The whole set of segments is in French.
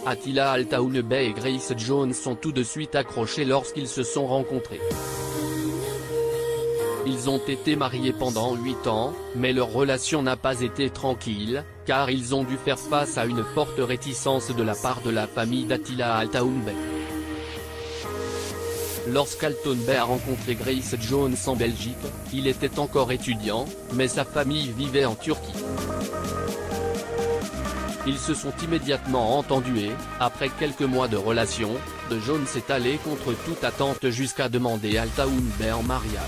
Attila Al-Taounbeh et Grace Jones sont tout de suite accrochés lorsqu'ils se sont rencontrés. Ils ont été mariés pendant 8 ans, mais leur relation n'a pas été tranquille, car ils ont dû faire face à une forte réticence de la part de la famille d'Attila Al-Taounbeh. Lorsqu'Al-Taounbeh a rencontré Grace Jones en Belgique, il était encore étudiant, mais sa famille vivait en Turquie. Ils se sont immédiatement entendus et, après quelques mois de relation, de Jones est allé contre toute attente jusqu'à demander Al-Taounbeh en mariage.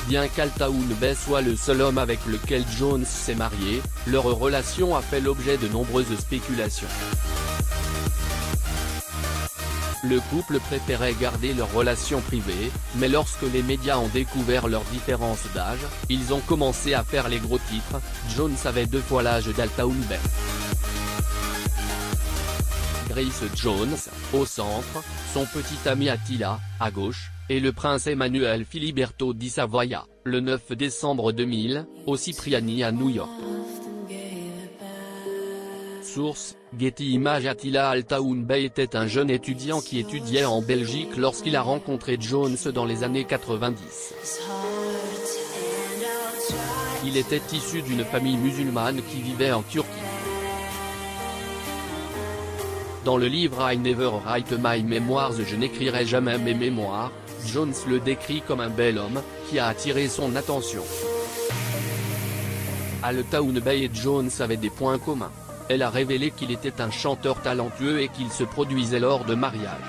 Bien qu'Al-Taounbeh soit le seul homme avec lequel Jones s'est marié, leur relation a fait l'objet de nombreuses spéculations. Le couple préférait garder leur relation privée, mais lorsque les médias ont découvert leur différence d'âge, ils ont commencé à faire les gros titres. Jones avait 2 fois l'âge d'Al-Taounbeh. Grace Jones, au centre, son petit ami Attila, à gauche, et le prince Emmanuel Filiberto di Savoia, le 9 décembre 2000, au Cipriani à New York. Source, Getty Images. Attila Al-Taounbeh était un jeune étudiant qui étudiait en Belgique lorsqu'il a rencontré Jones dans les années 90. Il était issu d'une famille musulmane qui vivait en Turquie. Dans le livre I Never Write My Memoirs, je n'écrirai jamais mes mémoires, Jones le décrit comme un bel homme, qui a attiré son attention. Al-Taounbeh et Jones avaient des points communs. Elle a révélé qu'il était un chanteur talentueux et qu'il se produisait lors de mariages.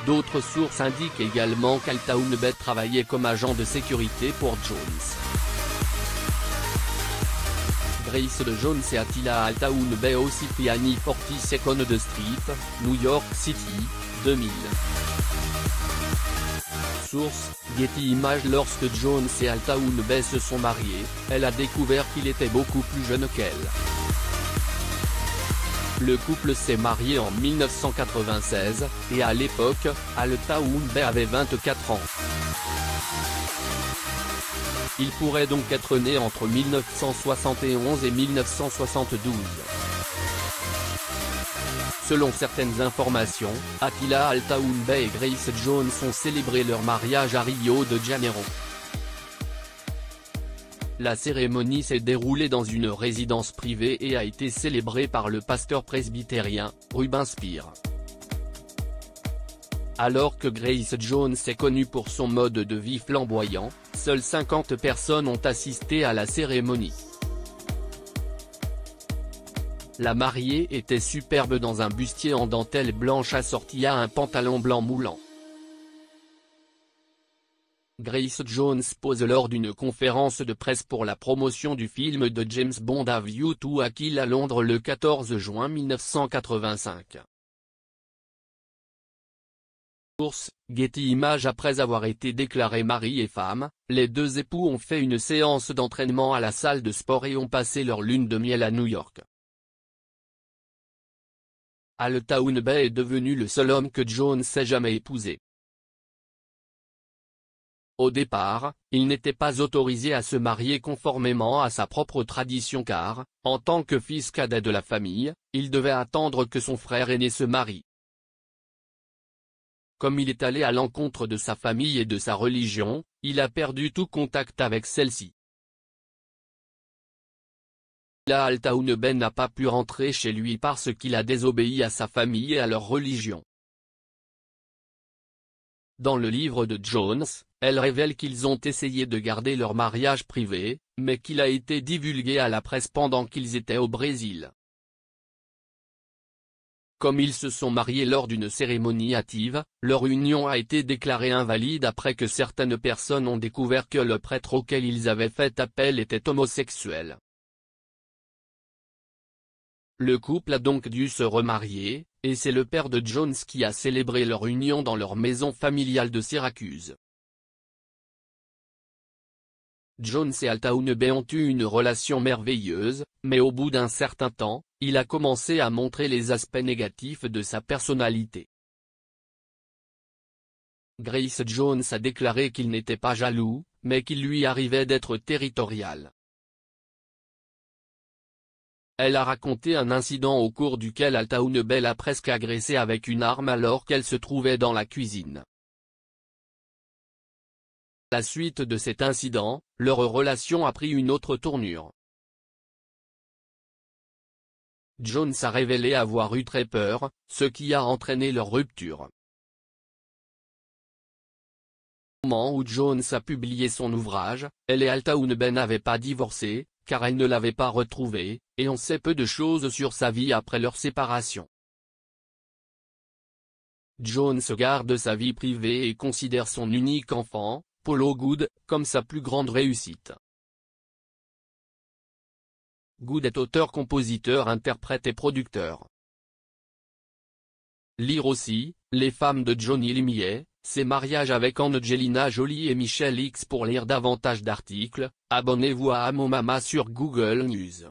D'autres sources indiquent également qu'Al-Taounbeh travaillait comme agent de sécurité pour Jones. Grace Jones et Attila Al-Taounbeh au Cipriani 42nd Street, New York City, 2000. Source, Getty Images. Lorsque Jones et Al-Taounbeh se sont mariés, elle a découvert qu'il était beaucoup plus jeune qu'elle. Le couple s'est marié en 1996, et à l'époque, Al-Taounbeh avait 24 ans. Il pourrait donc être né entre 1971 et 1972. Selon certaines informations, Attila Al-Taounbeh et Grace Jones ont célébré leur mariage à Rio de Janeiro. La cérémonie s'est déroulée dans une résidence privée et a été célébrée par le pasteur presbytérien, Ruben Spear. Alors que Grace Jones est connue pour son mode de vie flamboyant, seules 50 personnes ont assisté à la cérémonie. La mariée était superbe dans un bustier en dentelle blanche assorti à un pantalon blanc moulant. Grace Jones pose lors d'une conférence de presse pour la promotion du film de James Bond A View to a Kill à Londres le 14 juin 1985. Source, Getty Images. Après avoir été déclarés mari et femme, les 2 époux ont fait une séance d'entraînement à la salle de sport et ont passé leur lune de miel à New York. Al-Taounbeh est devenu le seul homme que Jones ait jamais épousé. Au départ, il n'était pas autorisé à se marier conformément à sa propre tradition car, en tant que fils cadet de la famille, il devait attendre que son frère aîné se marie. Comme il est allé à l'encontre de sa famille et de sa religion, il a perdu tout contact avec celle-ci. Al-Taounbeh n'a pas pu rentrer chez lui parce qu'il a désobéi à sa famille et à leur religion. Dans le livre de Jones, elle révèle qu'ils ont essayé de garder leur mariage privé, mais qu'il a été divulgué à la presse pendant qu'ils étaient au Brésil. Comme ils se sont mariés lors d'une cérémonie hâtive, leur union a été déclarée invalide après que certaines personnes ont découvert que le prêtre auquel ils avaient fait appel était homosexuel. Le couple a donc dû se remarier, et c'est le père de Jones qui a célébré leur union dans leur maison familiale de Syracuse. Jones et Al-Taounbeh ont eu une relation merveilleuse, mais au bout d'un certain temps, il a commencé à montrer les aspects négatifs de sa personnalité. Grace Jones a déclaré qu'il n'était pas jaloux, mais qu'il lui arrivait d'être territorial. elle a raconté un incident au cours duquel Altaoune l'a presque agressée avec une arme alors qu'elle se trouvait dans la cuisine. À la suite de cet incident, leur relation a pris une autre tournure. Jones a révélé avoir eu très peur, ce qui a entraîné leur rupture. Au moment où Jones a publié son ouvrage, elle et Altaoune n'avaient pas divorcé, car elle ne l'avait pas retrouvé, et on sait peu de choses sur sa vie après leur séparation. Jones garde sa vie privée et considère son unique enfant, Polo Good, comme sa plus grande réussite. Good est auteur, compositeur, interprète et producteur. Lire aussi, Les femmes de Johnny Limier, ses mariages avec Angelina Jolie et Michelle X. Pour lire davantage d'articles, abonnez-vous à Amo Mama sur Google News.